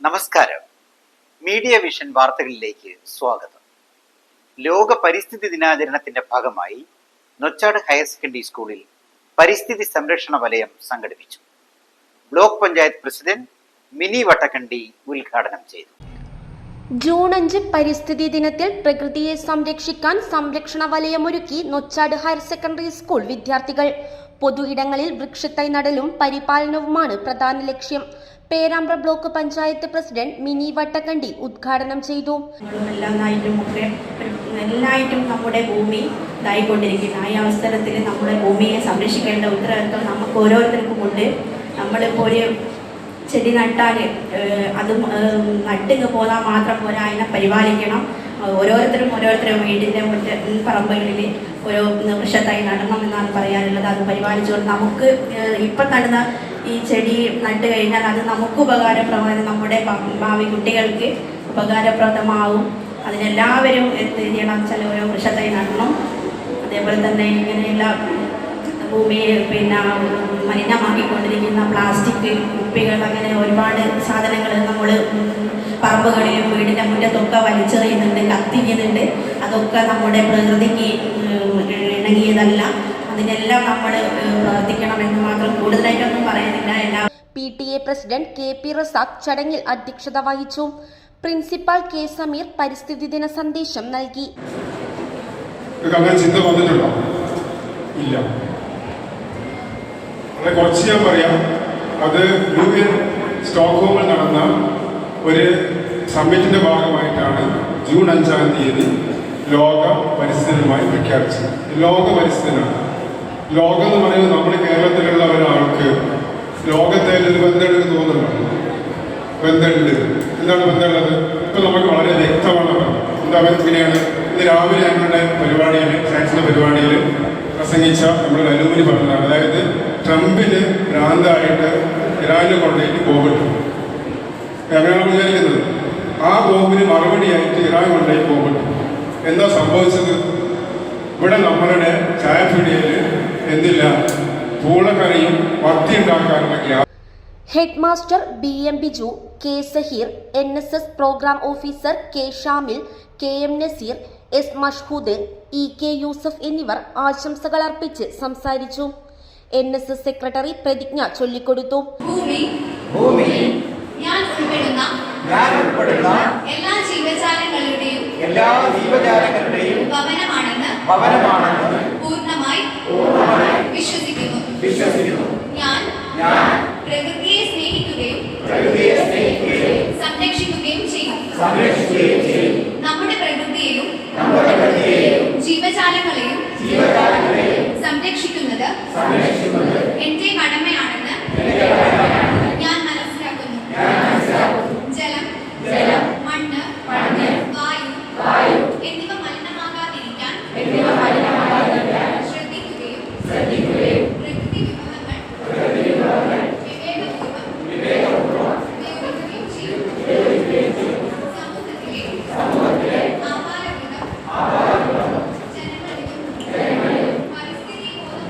നമസ്കാരം. Media vision വാർത്തകളിലേക്ക് സ്വാഗതം. ലോക പരിസ്ഥിതി ദിനാചരണത്തിന്റെ ഭാഗമായി നൊച്ചാട് ഹയർ സെക്കൻഡറി സ്കൂളിൽ പരിസ്ഥിതി സംരക്ഷണ വലയം സംഘടിപ്പിച്ചു. Block panchayat president mini Vattakandi ഉദ്ഘാടനം ചെയ്തു. ജൂൺ 5 പരിസ്ഥിതി ദിനത്തിൽ പ്രകൃതിയെ സംരക്ഷിക്കാൻ സംരക്ഷണ വലയമൊരുക്കി നൊച്ചാട് ഹയർ സെക്കൻഡറി സ്കൂൾ വിദ്യാർത്ഥികൾ. പൊതു ഇടങ്ങളിൽ വൃക്ഷത്തൈ നടലും പരിപാലനവുമാണ് പ്രധാന ലക്ഷ്യം. Perambra block panchayat president mini Vattakandi ഉദ്ഘാടനം ചെയ്തു. എല്ലായിട്ടും നമ്മുടെ ഭൂമി ഇതായിക്കൊണ്ടിരിക്കുന്ന ഈ അവസരത്തിൽ നമ്മുടെ ഭൂമിയെ സംരക്ഷിക്കേണ്ട ഉത്തരവാദിത്വം നമുക്ക് ഓരോരുത്തർക്കും ഉണ്ട്. നമ്മളിപ്പോൾ ഒരു ചെടി നട്ടാൽ അത് നട്ടിങ്ങ് പോന്നാൽ മാത്രം പോരാ, അതിനെ പരിപാലിക്കണം. ഓരോരുത്തരും വീടിൻ്റെ പറമ്പുകളിൽ ഓരോ വൃക്ഷത്തൈ നടണം എന്നാണ് പറയാനുള്ളത്. അത് പരിപാലിച്ചുകൊണ്ട് നമുക്ക് ഇപ്പം നടുന്ന ഈ ചെടി നട്ട് കഴിഞ്ഞാൽ അത് നമുക്ക് ഉപകാരപ്രദമായി, നമ്മുടെ ഭാവി കുട്ടികൾക്ക് ഉപകാരപ്രദമാവും. അതിനെല്ലാവരും എന്ത് ചെയ്യണം വെച്ചാൽ ഓരോ വൃക്ഷത്തൈ നടണം. അതേപോലെ തന്നെ ഇങ്ങനെയുള്ള ഭൂമിയെ മലിനമാക്കിക്കൊണ്ടിരിക്കുന്ന പ്ലാസ്റ്റിക് കുപ്പികൾ, അങ്ങനെ ഒരുപാട് സാധനങ്ങൾ നമ്മൾ പറമ്പുകളിലും വീടിൻ്റെ മുറ്റത്തൊക്കെ വലിച്ചെറിയുന്നുണ്ട്, കത്തിക്കുന്നുണ്ട്. അതൊക്കെ നമ്മുടെ പ്രകൃതിക്ക് ഇണങ്ങിയതല്ല. അതിനെല്ലാം നമ്മൾ പ്രവർത്തിക്കണമെന്ന് മാത്രം, കൂടുതലായിട്ടൊന്നും പറയുന്നില്ല. PTA പ്രസിഡന്റ് KP റസാഖ് ചടങ്ങിൽ അധ്യക്ഷത വഹിച്ചു. പ്രിൻസിപ്പൽ K സമീർ പരിസ്ഥിതി ദിന സന്ദേശം നൽകി. ഇല്ല, കുറച്ച് ഞാൻ പറയാം. അത് UN സ്റ്റോക്ക്ഹോമിൽ നടന്ന ഒരു സമ്മിറ്റിന്റെ ഭാഗമായിട്ടാണ് ജൂൺ 5-ാം തീയതി ലോക പരിസ്ഥിതി ദിനമായി പ്രഖ്യാപിച്ചത്. ലോക പരിസ്ഥിതി ദിനമാണ്. ലോകം എന്ന് പറയുന്നത് നമ്മുടെ കേരളത്തിലുള്ള ഒരാൾക്ക് ലോകത്തെ ഒരു ബന്ധമുണ്ടെന്ന് തോന്നുന്നുണ്ടോ? ബന്ധമുണ്ട്. എന്താണ് ബന്ധമുള്ളത്? ഇപ്പം നമുക്ക് വളരെ വ്യക്തമാണ്. എന്താ ഇങ്ങനെയാണ്. ഇന്ന് രാവിലെ ഞങ്ങളുടെ പരിപാടിയിൽ, സയൻസിന്റെ പരിപാടിയിൽ പ്രസംഗിച്ച നമ്മുടെ അലൂമിനി പറഞ്ഞതാണ്. അതായത് ട്രംപിന് ഭ്രാന്തായിട്ട് ഇറാനിൽ കൊണ്ടുപോയിട്ട് ബോംബിട്ടു. അങ്ങനെയാണ് വിചാരിക്കുന്നത്. ആ ബോംബിന് മറുപടിയായിട്ട് ഇറാൻ കൊണ്ടുപോയി ബോംബിട്ടു. എന്താ സംഭവിച്ചത്? ഇവിടെ നമ്മളുടെ ചായപ്പീടിയയിൽ എന്തില്ല, പൂളക്കറിയും വത്തി ഉണ്ടാക്കാനുള്ള gas. Head master BM Biju, K Saheer, NSS programme officer K Shamil, KM Naseer, S Mashhood, EK Yusuf എന്നിവർ ആശംസകൾ അർപ്പിച്ച് സംസാരിച്ചു. NSS സെക്രട്ടറി പ്രതിജ്ഞ ചൊല്ലിക്കൊടുത്തു. ഞാൻ ഉൾപ്പെടുന്ന എല്ലാ ജീവജാലങ്ങളുടെയും ഭവനമാണെന്ന് പൂർണ്ണമായി വിശ്വസിക്കുന്നു. ഞാൻ പ്രകൃതിയെ സ്നേഹിക്കുകയും സംരക്ഷിക്കുകയും ചെയ്യും. നമ്മുടെ പ്രകൃതിയെയും ജീവജാലങ്ങളെയും സംരക്ഷിക്കുന്നത് എന്റെ കടമയാണെന്ന് ഞാൻ മനസ്സിലാക്കുന്നു. ജലം, മണ്ണ്, വായു എന്നിവ മലിനമാകാതിരിക്കാൻ ശ്രദ്ധിക്കുകയും പ്രകൃതി വിഭവങ്ങൾ വിവേകപൂർവ്വം ഉപയോഗിക്കുകയും ചെയ്യും. സമൂഹത്തിലെ ആപാലവൃതം ജനങ്ങളിലും പരിസ്ഥിതി ബോധം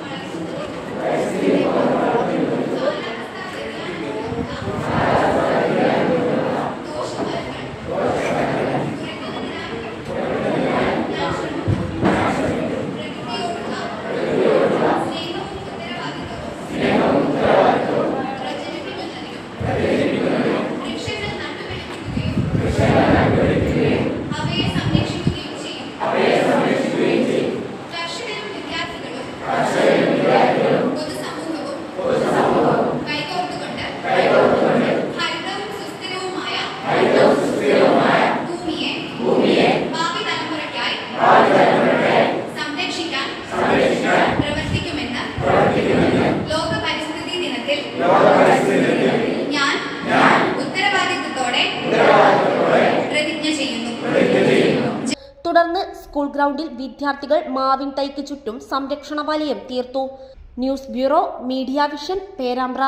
സംരക്ഷിക്കാൻ പ്രവർത്തിക്കുമെന്ന് ലോക പരിസ്ഥിതി ദിനത്തിൽ ഞാൻ ഉത്തരവാദിത്വത്തോടെ പ്രതിജ്ഞ ചെയ്യുന്നു. തുടർന്ന് സ്കൂൾ ഗ്രൗണ്ടിൽ വിദ്യാർത്ഥികൾ മാവിൻ തൈക്ക് ചുറ്റും സംരക്ഷണ വലയം തീർത്തു. News bureau, media vision, Perambra.